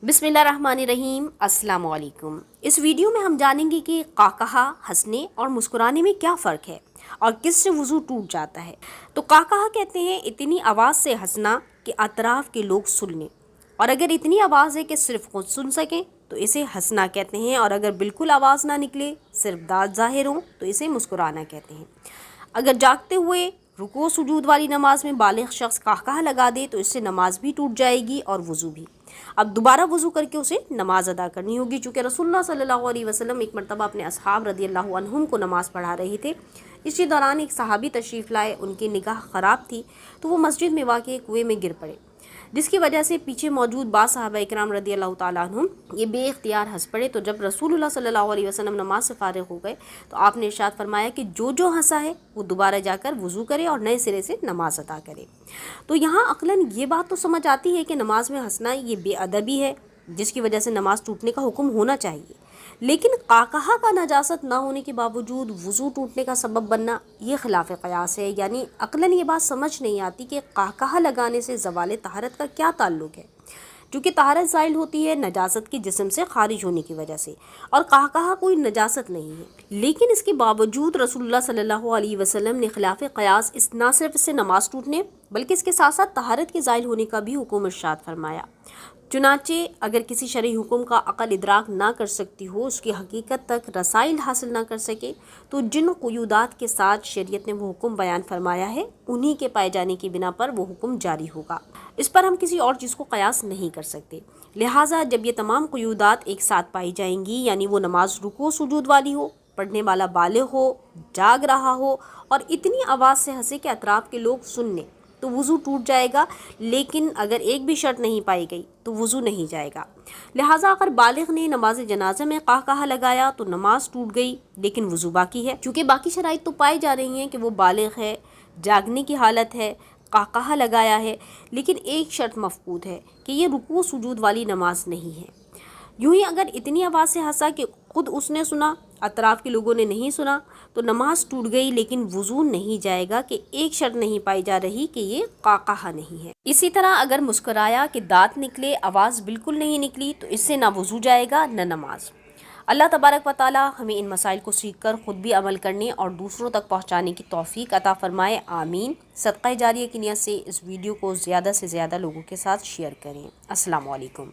बिस्मिल्लाहिर्रहमानिर्रहीम। अस्सलाम वालेकुम। इस वीडियो में हम जानेंगे कि काकहा, हंसने और मुस्कुराने में क्या फ़र्क है और किससे वज़ू टूट जाता है। तो काकहा कहते हैं इतनी आवाज़ से हंसना कि अतराफ़ के लोग सुन लें, और अगर इतनी आवाज़ है कि सिर्फ खुद सुन सकें तो इसे हंसना कहते हैं, और अगर बिल्कुल आवाज़ ना निकले, सिर्फ दाँत ज़ाहिर हों, तो इसे मुस्कुराना कहते हैं। अगर जागते हुए रुको सुजूद वाली नमाज में बालिग़ शख्स काकहा लगा दे तो इससे नमाज भी टूट जाएगी और वज़ू भी। अब दोबारा वज़ू करके उसे नमाज अदा करनी होगी, चूँकि रसूलुल्लाह सल्लल्लाहु अलैहि वसल्लम एक मरतबा अपने असहाब रदियल्लाहु अन्हुम को नमाज पढ़ा रहे थे। इसी दौरान एक सहाबी तशरीफ़ लाए, उनकी निगाह ख़राब थी तो वो मस्जिद में वाक़ कुएँ में गिर पड़े, जिसकी वजह से पीछे मौजूद बाज़ सहाबा इकराम रदियल्लाहु ताला अन्हुम ये बेइख्तियार हंस पड़े। तो जब रसूलुल्लाह सल्लल्लाहु अलैहि वसल्लम नमाज से फ़ारिग़ हो गए तो आपने इरशाद फरमाया कि जो हंसा है वो दोबारा जाकर वज़ू करे और नए सिरे से नमाज अदा करे। तो यहाँ अक़लन ये बात तो समझ आती है कि नमाज में हंसना ये बेअदबी है, जिसकी वजह से नमाज टूटने का हुक्म होना चाहिए। लेकिन काकहा का नजासत ना होने के बावजूद वज़ू टूटने का सबब बनना ये खिलाफ क़यास है। यानी अक़लन ये बात समझ नहीं आती कि काकहा लगाने से ज़वाल तहारत का क्या ताल्लुक़ है, क्योंकि तहारत ज़ाइल होती है नजासत की जिस्म से खारिज होने की वजह से, और काकहा कोई नजासत नहीं है। लेकिन इसके बावजूद रसूलुल्लाह सल्लल्लाहु अलैहि वसल्लम ने खिलाफ क़यास इस ना सिर्फ इससे नमाज टूटने बल्कि इसके साथ साथ तहारत के ज़ाइल होने का भी हुक्म इरशाद फरमाया। चुनाचे अगर किसी शरई हुक्म का अक़ल इदराक ना कर सकती हो, उसकी हकीकत तक रसाइल हासिल ना कर सके, तो जिन क़ुयूदात के साथ शरीयत ने वो हुक्म बयान फरमाया है उन्हीं के पाए जाने की बिना पर वो हुक्म जारी होगा। इस पर हम किसी और चीज़ को क़यास नहीं कर सकते। लिहाजा जब ये तमाम क़ुयूदात एक साथ पाई जाएंगी, यानी वो नमाज रुको सुजूद वाली हो, पढ़ने वाला बालिग़ हो, जाग रहा हो और इतनी आवाज़ से हंसे कि अतराफ़ के लोग सुन लें, तो वज़ू टूट जाएगा। लेकिन अगर एक भी शर्त नहीं पाई गई तो वज़ू नहीं जाएगा। लिहाजा अगर बालिग़ ने नमाज जनाजा में काकहा लगाया तो नमाज टूट गई, लेकिन वज़ू बाकी है, क्योंकि बाकी शराइत तो पाई जा रही हैं कि वो बालिग़ है, जागने की हालत है, काकहा लगाया है। लेकिन एक शर्त मफ़कूद है कि ये रुकू सुजूद वाली नमाज नहीं है। यूँ ही अगर इतनी आवाज़ से हंसा कि खुद उसने सुना, अतराफ़ के लोगों ने नहीं सुना, तो नमाज टूट गई, लेकिन वज़ू नहीं जाएगा कि एक शर्त नहीं पाई जा रही कि ये काकहा नहीं है। इसी तरह अगर मुस्कुराया कि दाँत निकले, आवाज़ बिल्कुल नहीं निकली, तो इससे ना वज़ू जाएगा न नमाज। अल्लाह तबारक व तआला हमें इन मसाइल को सीख कर ख़ुद भी अमल करने और दूसरों तक पहुँचाने की तौफ़ीक अता फ़रमाए। आमीन। सदक़ा जारिया की नियत से इस वीडियो को ज़्यादा से ज़्यादा लोगों के साथ शेयर करें। अस्सलामु अलैकुम।